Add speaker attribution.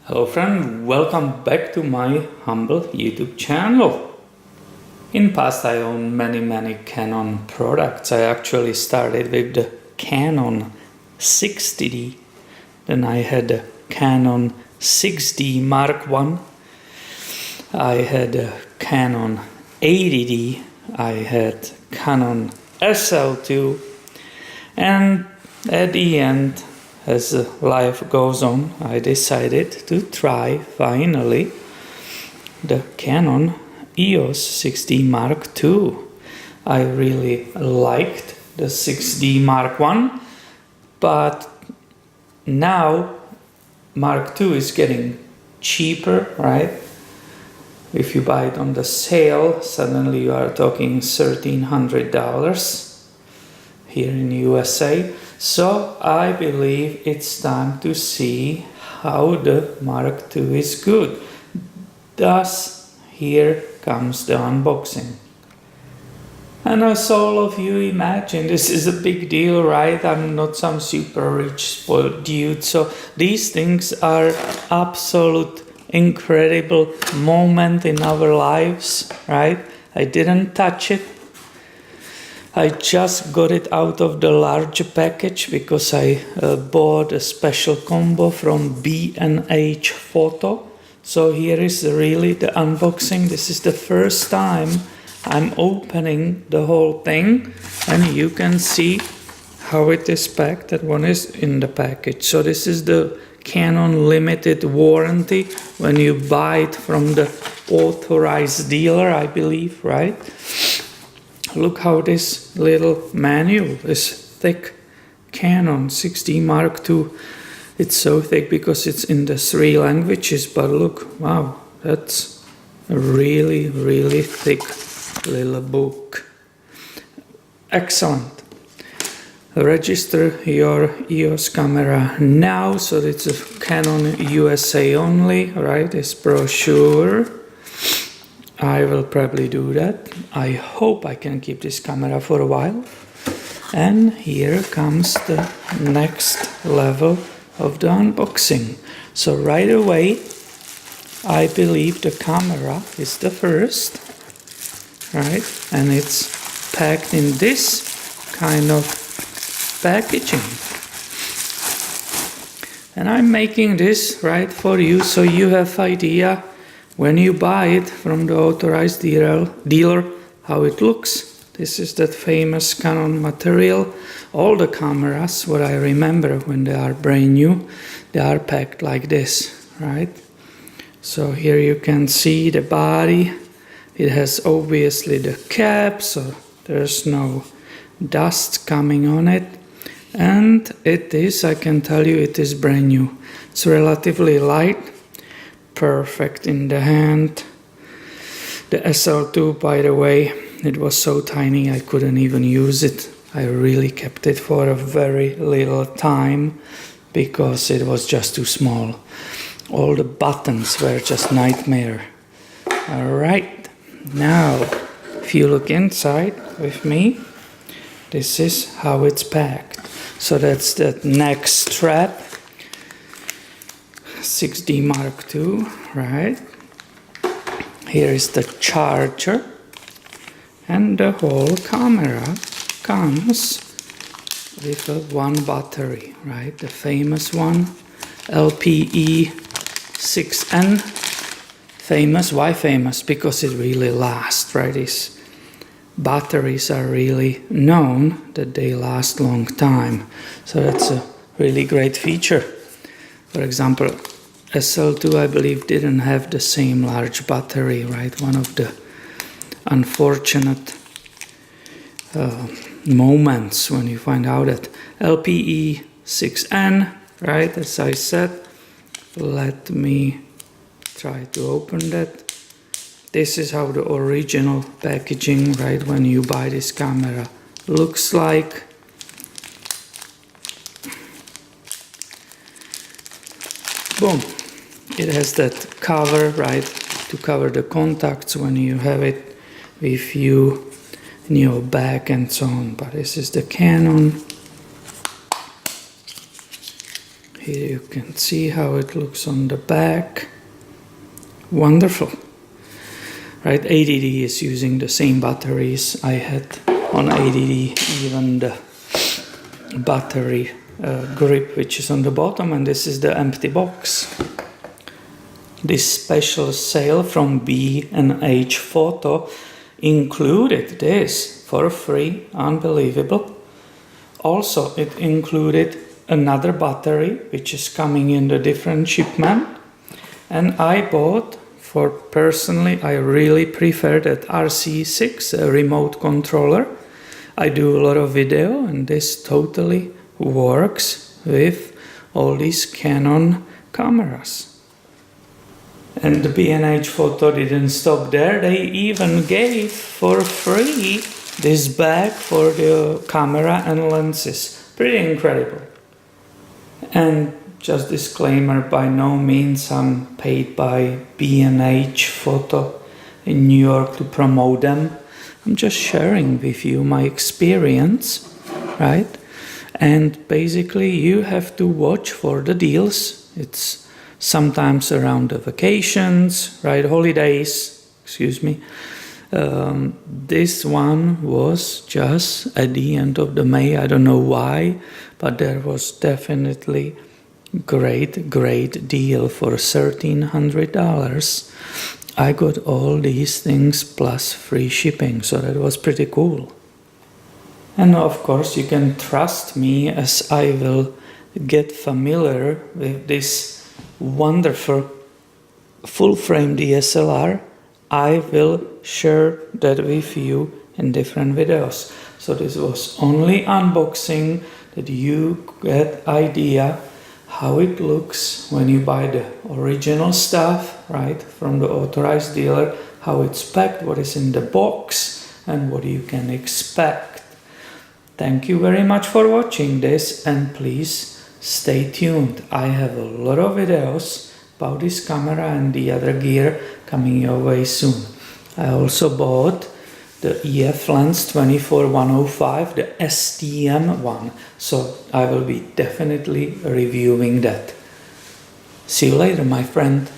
Speaker 1: Hello friend, welcome back to my humble YouTube channel. In past I owned many Canon products. I actually started with the Canon 60D, then I had a Canon 6D Mark I, I had a Canon 80D, I had Canon SL2, and at the end, as life goes on, I decided to try finally the Canon EOS 6D Mark II. I really liked the 6D Mark I, but now Mark II is getting cheaper, right? If you buy it on the sale, suddenly you are talking $1,300 here in USA. So I believe it's time to see how the Mark II is good. Thus, here comes the unboxing. And as all of you imagine, this is a big deal, right? I'm not some super rich spoiled dude. So these things are absolute incredible moment in our lives, right? I didn't touch it. I just got it out of the large package because I bought a special combo from B&H Photo. So here is really the unboxing. This is the first time I'm opening the whole thing, and you can see how it is packed. That one is in the package. So this is the Canon limited warranty when you buy it from the authorized dealer, I believe, right? Look how this little manual is thick. Canon 6D Mark II. It's so thick because it's in the 3 languages, but look, wow, that's a really thick little book. Excellent. Register your EOS camera now, so it's a Canon USA only, right? This brochure. I will probably do that. I hope I can keep this camera for a while. And here comes the next level of the unboxing. So right away, I believe the camera is the first, right? And it's packed in this kind of packaging. And I'm making this right for you so you have idea when you buy it from the authorized dealer, how it looks. This is that famous Canon material. All the cameras, what I remember when they are brand new, they are packed like this, right? So here you can see the body. It has obviously the cap, so there's no dust coming on it. And it is, I can tell you, it is brand new. It's relatively light. Perfect in the hand. The SL2, by the way, it was so tiny I couldn't even use it. I really kept it for a very little time because it was just too small. All the buttons were just nightmare. Alright, now if you look inside with me, this is how it's packed. So that's the neck strap. 6D Mark II, right? Here is the charger, and the whole camera comes with one battery, right? The famous one, LPE6N. Famous, why famous? Because it really lasts, right? These batteries are really known that they last long time. So that's a really great feature. For example, SL2, I believe, didn't have the same large battery, right? One of the unfortunate moments when you find out that LPE6N, right? As I said, let me try to open that. This is how the original packaging, right, when you buy this camera, looks like. Boom. It has that cover, right, to cover the contacts when you have it with you in your bag and so on. But this is the Canon. Here you can see how it looks on the back. Wonderful. Right, ADD is using the same batteries I had on ADD, even the battery grip which is on the bottom, and this is the empty box. This special sale from B&H Photo included this for free, unbelievable. Also, it included another battery which is coming in the different shipment, and I bought, for personally I really prefer that RC6 remote controller. I do a lot of video, and this totally works with all these Canon cameras. And the B&H Photo didn't stop there. They even gave for free this bag for the camera and lenses. Pretty incredible. And just disclaimer, by no means I'm paid by B&H Photo in New York to promote them. I'm just sharing with you my experience, right? And basically you have to watch for the deals. It's sometimes around the vacations, right? Holidays, excuse me. This one was just at the end of the May. I don't know why, but there was definitely great deal for $1,300. I got all these things plus free shipping, so that was pretty cool. And of course you can trust me, as I will get familiar with this wonderful full frame DSLR. I will share that with you in different videos. So this was only unboxing, that you get idea how it looks when you buy the original stuff, right, from the authorized dealer, how it's packed, what is in the box, and what you can expect. Thank you very much for watching this, and please stay tuned. I have a lot of videos about this camera and the other gear coming your way soon. I also bought the EF lens 24-105, the STM one, so I will be definitely reviewing that. See you later, my friend.